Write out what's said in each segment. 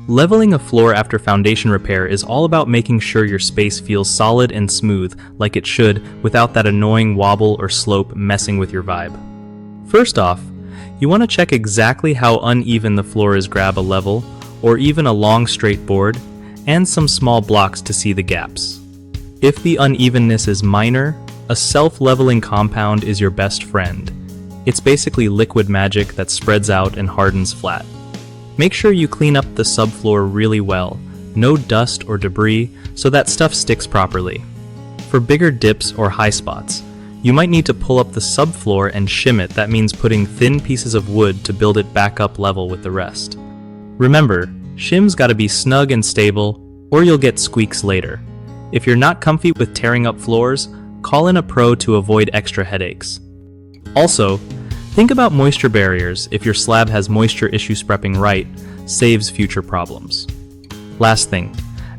Leveling a floor after foundation repair is all about making sure your space feels solid and smooth, like it should, without that annoying wobble or slope messing with your vibe. First off, you want to check exactly how uneven the floor is. Grab a level, or even a long straight board, and some small blocks to see the gaps. If the unevenness is minor, a self-leveling compound is your best friend. It's basically liquid magic that spreads out and hardens flat. Make sure you clean up the subfloor really well, no dust or debris, so that stuff sticks properly. For bigger dips or high spots, you might need to pull up the subfloor and shim it. That means putting thin pieces of wood to build it back up level with the rest. Remember, shim's gotta be snug and stable, or you'll get squeaks later. If you're not comfy with tearing up floors, call in a pro to avoid extra headaches. Also, think about moisture barriers. If your slab has moisture issues, prepping right saves future problems. Last thing,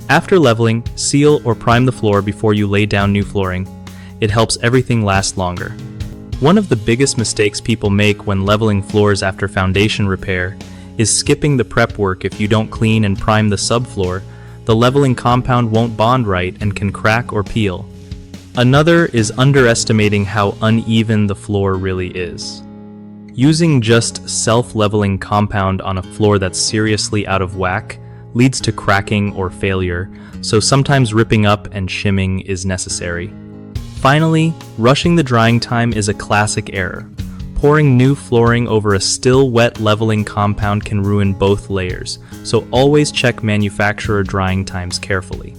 after leveling, seal or prime the floor before you lay down new flooring. It helps everything last longer. One of the biggest mistakes people make when leveling floors after foundation repair is skipping the prep work. If you don't clean and prime the subfloor, the leveling compound won't bond right and can crack or peel. Another is underestimating how uneven the floor really is. Using just self-leveling compound on a floor that's seriously out of whack leads to cracking or failure, so sometimes ripping up and shimming is necessary. Finally, rushing the drying time is a classic error. Pouring new flooring over a still wet leveling compound can ruin both layers, so always check manufacturer drying times carefully.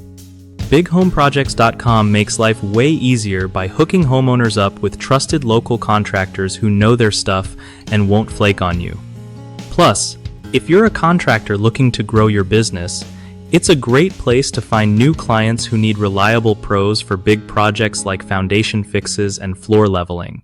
BigHomeProjects.com makes life way easier by hooking homeowners up with trusted local contractors who know their stuff and won't flake on you. Plus, if you're a contractor looking to grow your business, it's a great place to find new clients who need reliable pros for big projects like foundation fixes and floor leveling.